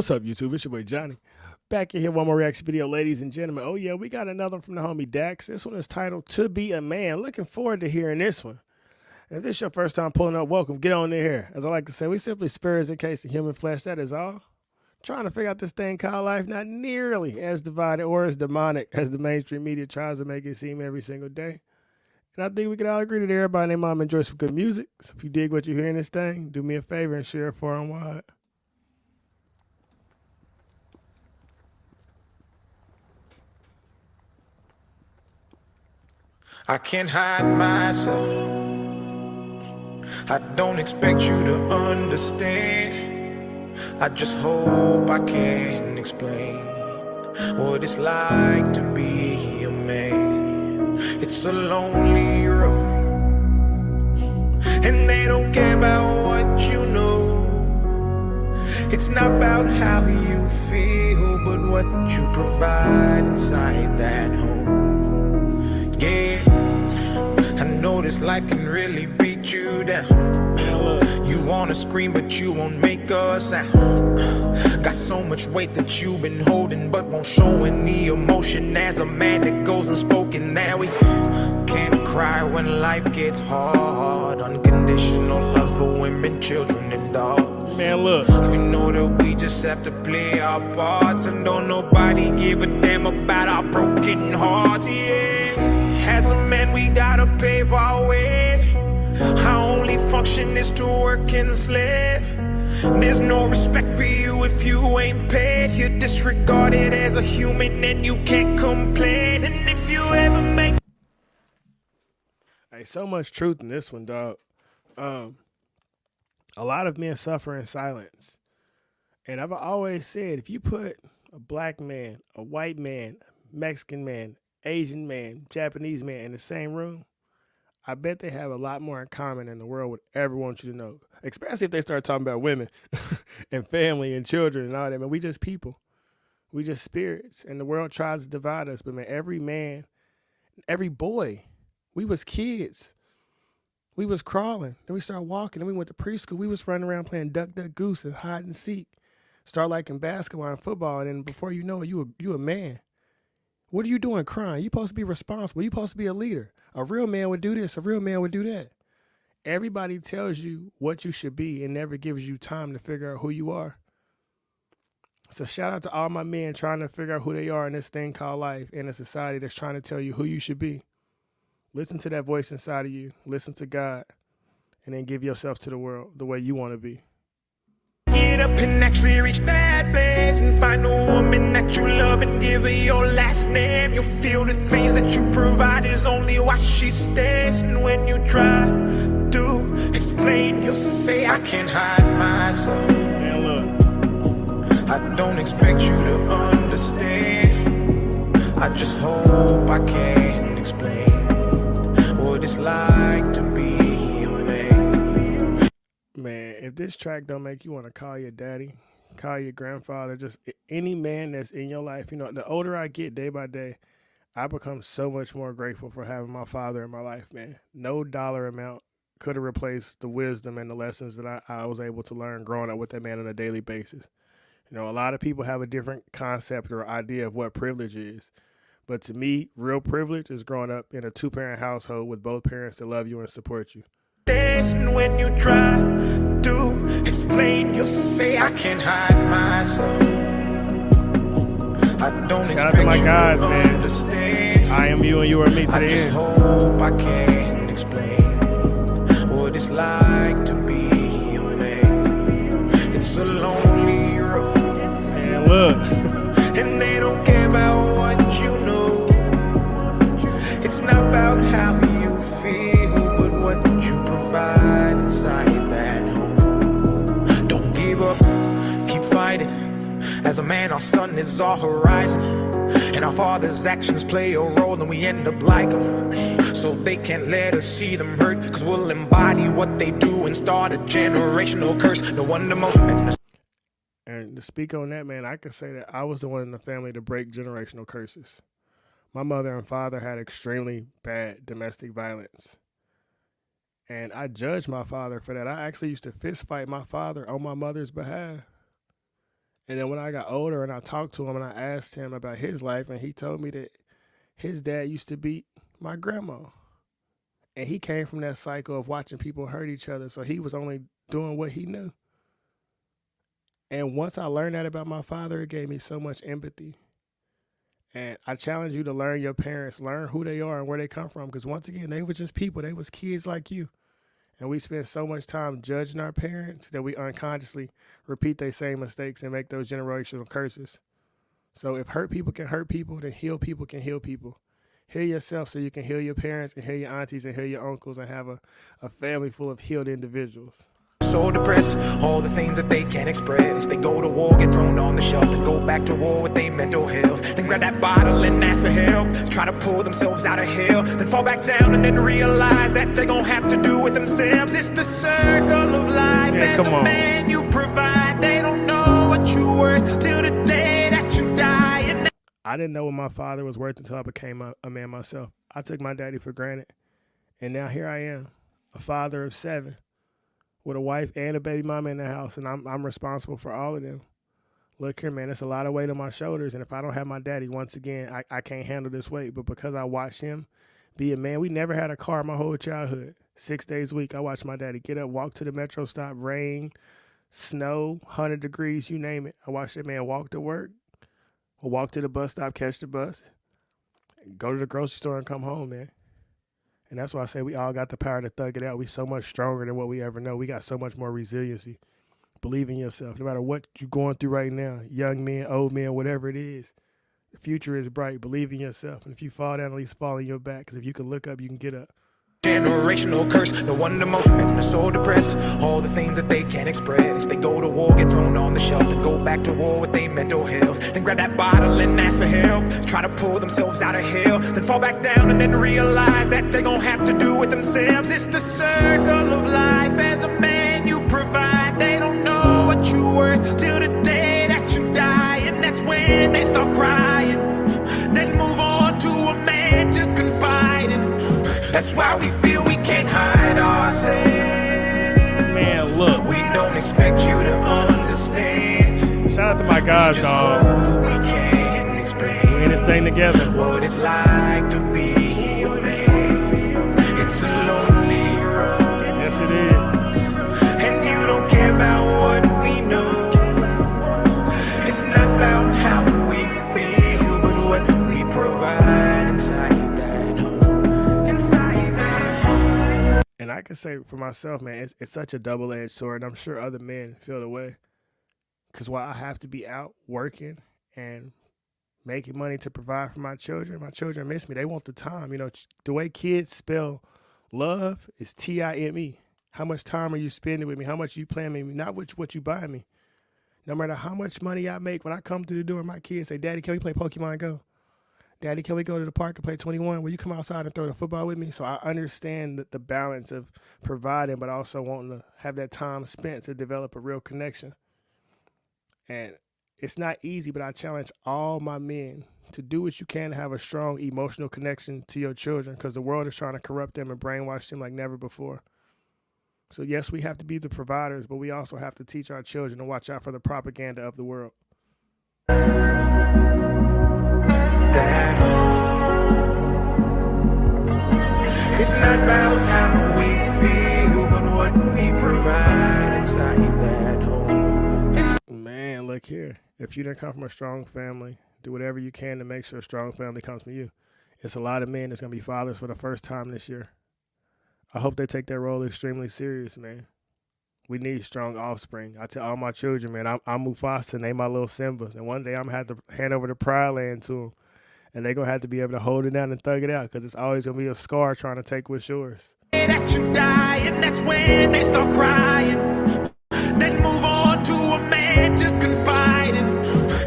What's up, YouTube? It's your boy Johnny. Back in here, one more reaction video, ladies and gentlemen. Oh yeah, we got another one from the homie Dax. This one is titled "To Be a Man." Looking forward to hearing this one. If this is your first time pulling up, welcome. Get on in here. As I like to say, we simply spirits encased in human flesh. That is all. Trying to figure out this thing called life, not nearly as divided or as demonic as the mainstream media tries to make it seem every single day. And I think we can all agree that everybody and their mom enjoys some good music. So if you dig what you hear in this thing, do me a favor and share it far and wide. I can't hide myself. I don't expect you to understand. I just hope I can explain what it's like to be a man. It's a lonely road, and they don't care about what you know. It's not about how you feel, but what you provide inside that home. Yeah, I know this life can really beat you down. You wanna scream, but you won't make a sound. Got so much weight that you've been holding, but won't show any emotion. As a man that goes unspoken, that we can't cry when life gets hard. Unconditional loves for women, children, and dogs. Man, look. We know that we just have to play our parts, and don't nobody give a damn about our broken hearts. Yeah, as a man we gotta pave our way. Our only function is to work and slave. There's no respect for you if you ain't paid. You're disregarded as a human and you can't complain. And if you ever make... Hey, so much truth in this one, dog. A lot of men suffer in silence. And I've always said, if you put a black man, a white man, Mexican man, Asian man, Japanese man in the same room, I bet they have a lot more in common than the world would ever want you to know. Especially if they start talking about women and family and children and all that. Man, we just people. We just spirits. And the world tries to divide us. But man, every man, every boy, we was kids. We was crawling. Then we started walking. Then we went to preschool. We was running around playing duck, duck, goose and hide and seek. Start liking basketball and football. And then before you know it, you a man. What are you doing crying? You're supposed to be responsible. You're supposed to be a leader. A real man would do this. A real man would do that. Everybody tells you what you should be and never gives you time to figure out who you are. So shout out to all my men trying to figure out who they are in this thing called life, in a society that's trying to tell you who you should be. Listen to that voice inside of you. Listen to God. And then give yourself to the world the way you want to be. Get up and actually reach that place and find a woman that you love and give her your last name. You'll feel the things that you provide is only why she stays. And when you try to explain, you'll say, I can't hide myself. Man, look. I don't expect you to understand. I just hope I can explain what it's like to be a man. Man, if this track don't make you want to call your daddy, call your grandfather, just any man that's in your life, you know, the older I get day by day, I become so much more grateful for having my father in my life, man. No dollar amount could have replaced the wisdom and the lessons that I was able to learn growing up with that man on a daily basis. You know, a lot of people have a different concept or idea of what privilege is. But to me, real privilege is growing up in a two-parent household with both parents that love you and support you. And when you try to explain, you'll say, I can't hide myself. I don't Shout out to my guys, man. Understand. I am you and you are me to the I just end. hope I can explain what it's like to be a man. It's a lonely road. Man, look. And they don't care about what you know. It's not about how you feel, but what you provide inside that home. Don't give up, keep fighting. As a man, our sun is our horizon, and our father's actions play a role, and we end up like them. So they can't let us see them hurt, cause we'll embody what they do and start a generational curse. No wonder most men... And to speak on that, man, I can say that I was the one in the family to break generational curses. My mother and father had extremely bad domestic violence. And I judged my father for that. I actually used to fist fight my father on my mother's behalf. And then when I got older and I talked to him and I asked him about his life, and he told me that his dad used to beat my grandma. And he came from that cycle of watching people hurt each other. So he was only doing what he knew. And once I learned that about my father, it gave me so much empathy. And I challenge you to learn your parents, learn who they are and where they come from. Because once again, they were just people. They was kids like you. And we spend so much time judging our parents that we unconsciously repeat their same mistakes and make those generational curses. So if hurt people can hurt people, then heal people can heal people. Heal yourself so you can heal your parents and heal your aunties and heal your uncles and have a family full of healed individuals. So depressed, all the things that they can't express. They go to war, get thrown on the shelf, then go back to war with their mental health. Then grab that bottle and ask for help, try to pull themselves out of hell, then fall back down and then realize that they're gonna have to do it themselves. It's the circle of life. Yeah, as a man you provide. They don't know what you're worth till the day that you die. And I didn't know what my father was worth until I became a man myself. I took my daddy for granted. And now here I am, a father of 7. With a wife and a baby mama in the house, and I'm responsible for all of them. Look here, man, it's a lot of weight on my shoulders, and if I don't have my daddy, once again, I can't handle this weight. But because I watched him be a man, we never had a car my whole childhood. 6 days a week, I watched my daddy get up, walk to the metro stop, rain, snow, 100 degrees, you name it. I watched that man walk to work, or walk to the bus stop, catch the bus, go to the grocery store and come home, man. And that's why I say we all got the power to thug it out. We so much stronger than what we ever know. We got so much more resiliency. Believe in yourself. No matter what you're going through right now, young men, old men, whatever it is, the future is bright. Believe in yourself. And if you fall down, at least fall on your back. Because if you can look up, you can get up. generational curse. No wonder most men are so depressed. All the things that they can't express. They go to war, get thrown on the shelf, then go back to war with their mental health. Then grab that bottle and ask for help, try to pull themselves out of hell, then fall back down and then realize that they're gonna have to do it themselves. It's the circle of life. As a man you provide. They don't know what you're worth till the day that you die. And that's when they start crying. Then move on to a man to confide in. That's why we feel we can't hide ourselves. Man, look. We don't expect you to understand. Shout out to my guys, dog. We can't explain. We in this thing together. What it's like to be a man. It's a lonely road. Yes, it is. And you don't care about what we know. It's not about how we feel, but what we provide inside that home. And I can say for myself, man, it's such a double-edged sword. And I'm sure other men feel the way. Because while I have to be out working and making money to provide for my children miss me. They want the time. You know, the way kids spell love is Time. How much time are you spending with me? How much are you playing with me? Not what you buy me. No matter how much money I make, when I come through the door, my kids say, Daddy, can we play Pokemon Go? Daddy, can we go to the park and play 21? Will you come outside and throw the football with me? So I understand the balance of providing, but also wanting to have that time spent to develop a real connection. And it's not easy, but I challenge all my men to do what you can to have a strong emotional connection to your children, because the world is trying to corrupt them and brainwash them like never before. So yes, we have to be the providers, but we also have to teach our children to watch out for the propaganda of the world. That it's not about how we feel, but what we provide inside that home. Man, look here. If you didn't come from a strong family, do whatever you can to make sure a strong family comes from you. It's a lot of men that's going to be fathers for the first time this year. I hope they take that role extremely serious, man. We need strong offspring. I tell all my children, man, I'm Mufasa and they my little Simbas. And one day I'm going to have to hand over the Pride Land to them. And they're going to have to be able to hold it down and thug it out, because it's always going to be a scar trying to take what's yours. That you die, and that's when they start crying. Then move on to a man to confide in.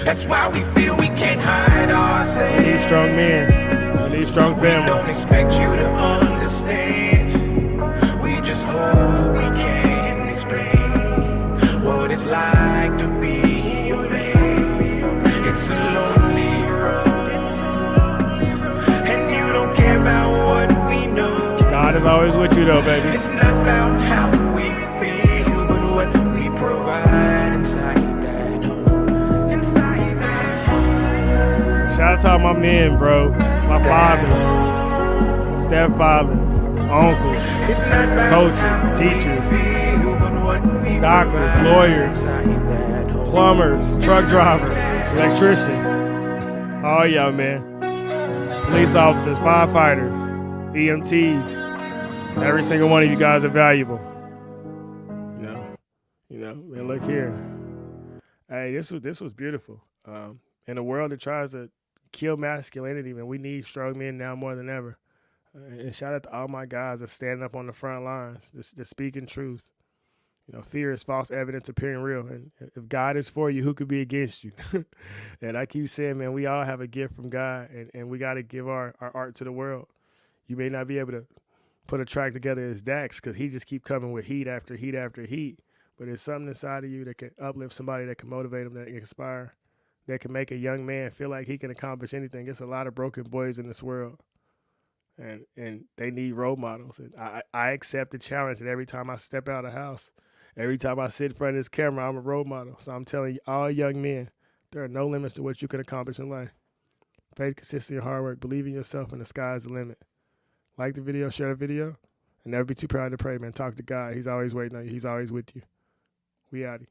That's why we feel we can't hide ourselves. We need strong men. We need strong families. We don't expect you to understand. We just hope we can explain what it's like to be a man. It's a lonely road. About what we know. God is always with you though, baby. It's not about how we feel, but what we provide inside that home. Shout out to all my men, bro. My fathers, stepfathers, uncles, coaches, teachers, doctors, lawyers, plumbers, truck drivers, electricians. All y'all, man. Police officers, firefighters, EMTs. Every single one of you guys are valuable. Man, look here. Hey, this was beautiful. In a world that tries to kill masculinity, man, we need strong men now more than ever. And shout out to all my guys that standing up on the front lines, that speaking truth. Fear is false evidence appearing real. And if God is for you, who could be against you? And I keep saying, man, we all have a gift from God, and we got to give our art to the world. You may not be able to put a track together as Dax because he just keep coming with heat after heat after heat. But there's something inside of you that can uplift somebody, that can motivate them, that can inspire, that can make a young man feel like he can accomplish anything. There's a lot of broken boys in this world, and they need role models. And I accept the challenge that every time I step out of the house, every time I sit in front of this camera, I'm a role model. So I'm telling you, all young men, there are no limits to what you can accomplish in life. Faith, consistency, and hard work. Believe in yourself, and the sky's the limit. Like the video, share the video, and never be too proud to pray, man. Talk to God. He's always waiting on you. He's always with you. We outie.